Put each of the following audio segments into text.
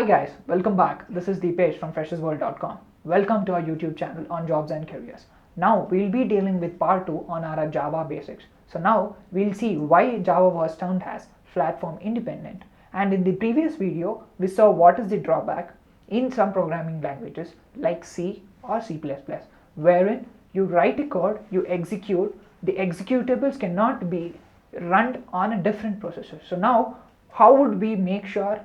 Hi guys, welcome back. This is Deepesh from freshersworld.com. Welcome to our YouTube channel on jobs and careers. Now we'll be dealing with part 2 on our Java basics. So now we'll see why Java was termed as platform independent. And in the previous video, we saw what is the drawback in some programming languages like C or C++, wherein you write a code, you execute, the executables cannot be run on a different processor. So now how would we make sure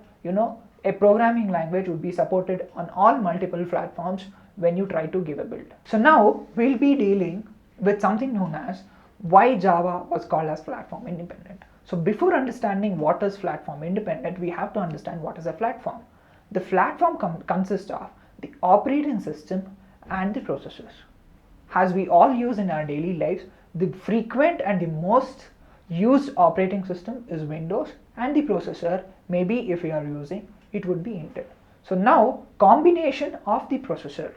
a programming language would be supported on all multiple platforms when you try to give a build? So now we'll be dealing with something known as why Java was called as platform independent. So before understanding what is platform independent, we have to understand what is a platform. The platform consists of the operating system and the processors. As we all use in our daily lives, the frequent and the most used operating system is Windows, and the processor, maybe if you are using, it would be Intel. So now combination of the processor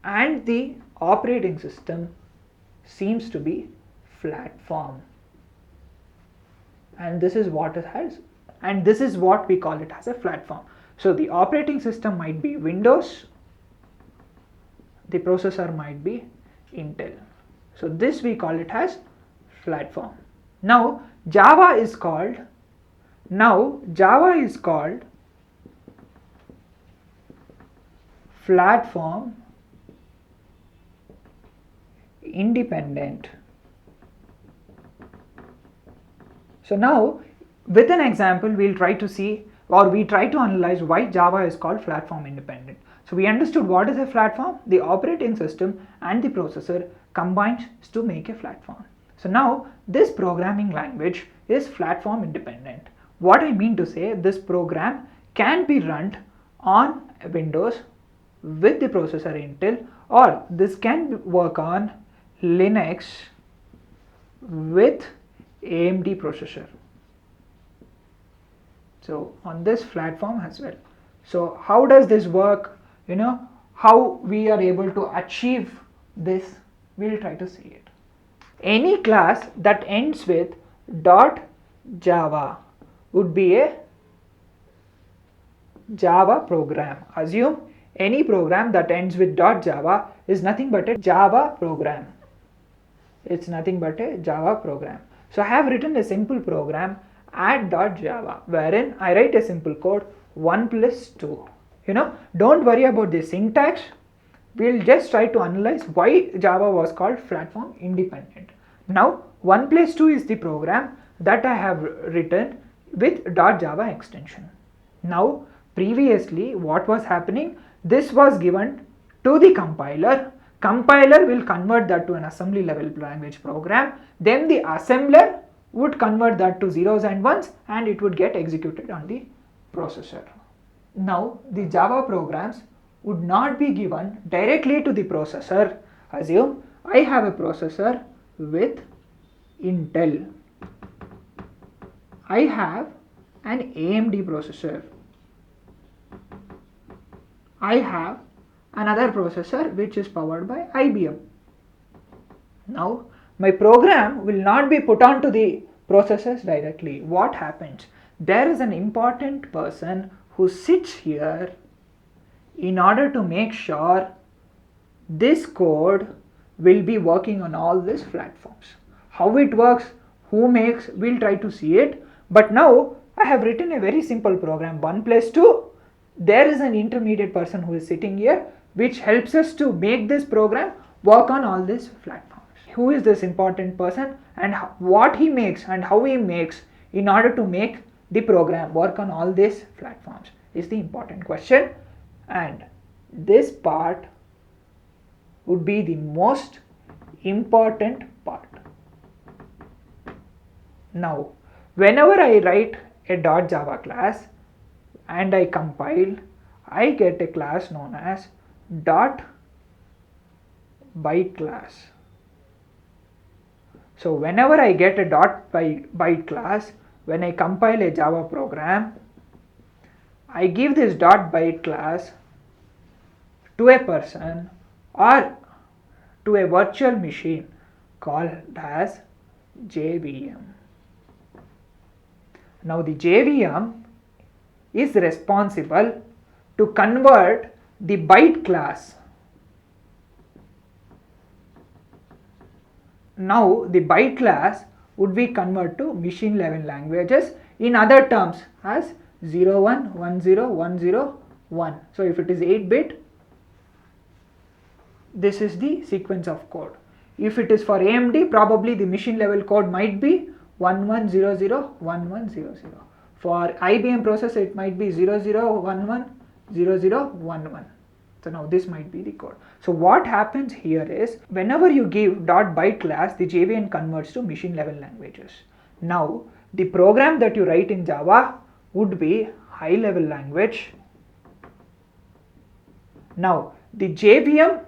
and the operating system seems to be platform, and this is what it has, and this is what we call it as a platform. So the operating system might be Windows, the processor might be Intel. So this we call it as platform. Now Java is called platform independent. So now with an example we'll try to see, or we try to analyze why Java is called platform independent. So we understood what is a platform. The operating system and the processor combines to make a platform. So now this programming language is platform independent. What I mean to say, this program can be run on Windows with the processor Intel, or this can work on Linux with AMD processor. So on this platform as well. So how does this work? How we are able to achieve this, we'll try to see it. Any class that ends with .java would be a Java program. Assume any program that ends with .java is nothing but a Java program. It's nothing but a Java program. So I have written a simple program add.java wherein I write a simple code 1 plus 2. Don't worry about the syntax. We'll just try to analyze why Java was called platform independent. Now 1 plus 2 is the program that I have written with .java extension. Now previously what was happening, this was given to the compiler. Compiler will convert that to an assembly level language program, then the assembler would convert that to zeros and ones, and it would get executed on the processor. Now the Java programs would not be given directly to the processor. Assume I have a processor with Intel. I have an AMD processor. I have another processor which is powered by IBM. Now my program will not be put onto the processors directly. What happens? There is an important person who sits here in order to make sure this code will be working on all these platforms. How it works, who makes, we'll try to see it. But now I have written a very simple program 1 plus 2. There is an intermediate person who is sitting here which helps us to make this program work on all these platforms. Who is this important person, and what he makes and how he makes in order to make the program work on all these platforms is the important question, and this part would be the most important part. Now whenever I write a .java class and I compile, I get a class known as .byte class. So whenever I get a .byte class, when I compile a Java program, I give this .byte class to a person or to a virtual machine called as Jvm. Now the JVM is responsible to convert the byte class. Now the byte class would be converted to machine level languages, in other terms as 01, 10, 101. So if it is 8-bit, this is the sequence of code. If it is for AMD, probably the machine level code might be 1100, 1100. For IBM processor, it might be 0011, 0011. So now this might be the code. So what happens here is, whenever you give .byte class, the JVM converts to machine level languages. Now the program that you write in Java would be high level language. Now the JVM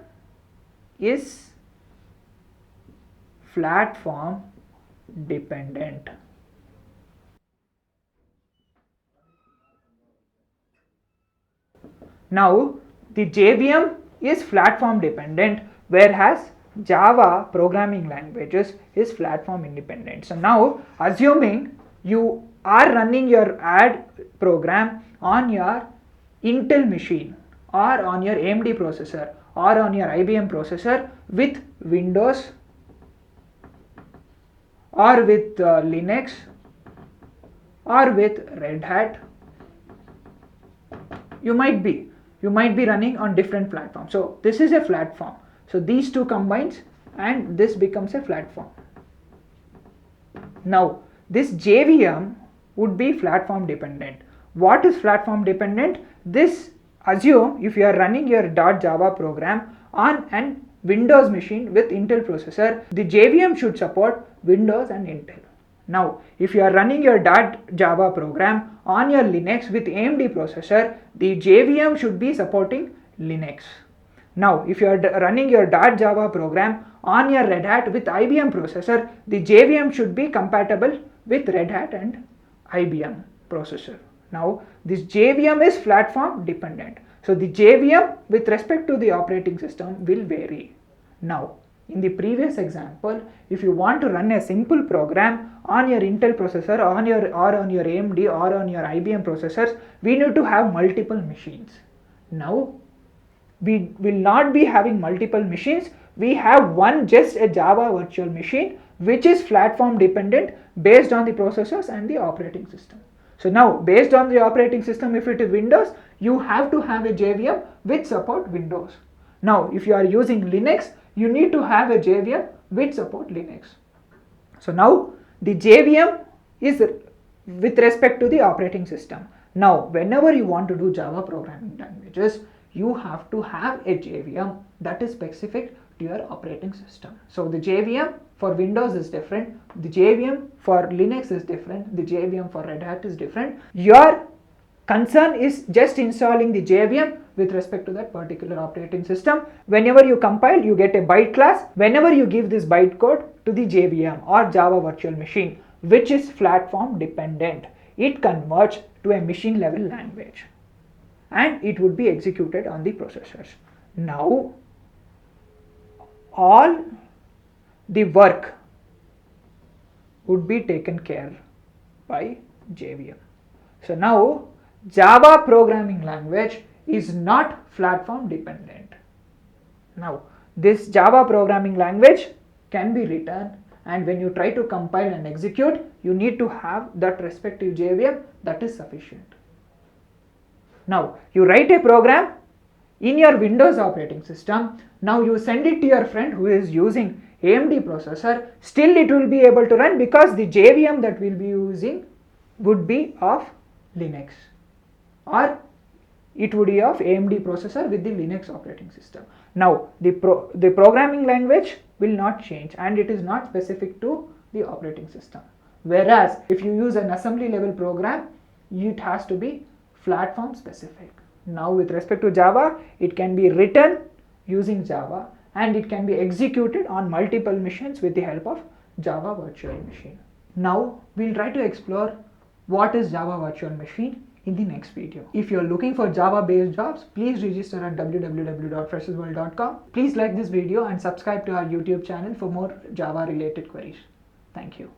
is platform dependent. Now the JVM is platform dependent, whereas Java programming languages is platform independent. So now, assuming you are running your add program on your Intel machine or on your AMD processor or on your IBM processor with Windows or with Linux or with Red Hat, you might be running on different platforms. So this is a platform. So these two combines and this becomes a platform. Now this JVM would be platform dependent. What is platform dependent? This assume if you are running your .java program on an Windows machine with Intel processor, the JVM should support Windows and Intel. Now if you are running your .java program on your Linux with AMD processor, the JVM should be supporting Linux. Now if you are running your .java program on your Red Hat with IBM processor, the JVM should be compatible with Red Hat and IBM processor. Now this JVM is platform dependent. So the JVM with respect to the operating system will vary. Now in the previous example, if you want to run a simple program on your Intel processor or on your AMD or on your IBM processors, we need to have multiple machines. Now we will not be having multiple machines. We have one, just a Java virtual machine, which is platform dependent based on the processors and the operating system. So now based on the operating system, if it is Windows, you have to have a JVM which support Windows. Now if you are using Linux, you need to have a JVM which support Linux. So now the JVM is with respect to the operating system. Now whenever you want to do Java programming languages, you have to have a JVM that is specific to your operating system. So the JVM for Windows is different, the JVM for Linux is different, the JVM for Red Hat is different. Your concern is just installing the JVM with respect to that particular operating system. Whenever you compile, you get a byte class. Whenever you give this byte code to the JVM or Java virtual machine, which is platform dependent, it converts to a machine level language and it would be executed on the processors. Now all the work would be taken care by JVM. So now Java programming language is not platform dependent. Now this Java programming language can be written, and when you try to compile and execute, you need to have that respective JVM that is sufficient. Now you write a program in your Windows operating system, now you send it to your friend who is using AMD processor, still it will be able to run because the JVM that we will be using would be of Linux, or it would be of AMD processor with the Linux operating system. Now the programming language will not change and it is not specific to the operating system. Whereas if you use an assembly level program, it has to be platform specific. Now with respect to Java, it can be written using Java and it can be executed on multiple machines with the help of Java virtual machine. Now we'll try to explore what is Java virtual machine in the next video. If you're looking for Java based jobs, please register at www.freshersworld.com. Please like this video and subscribe to our YouTube channel for more Java related queries. Thank you.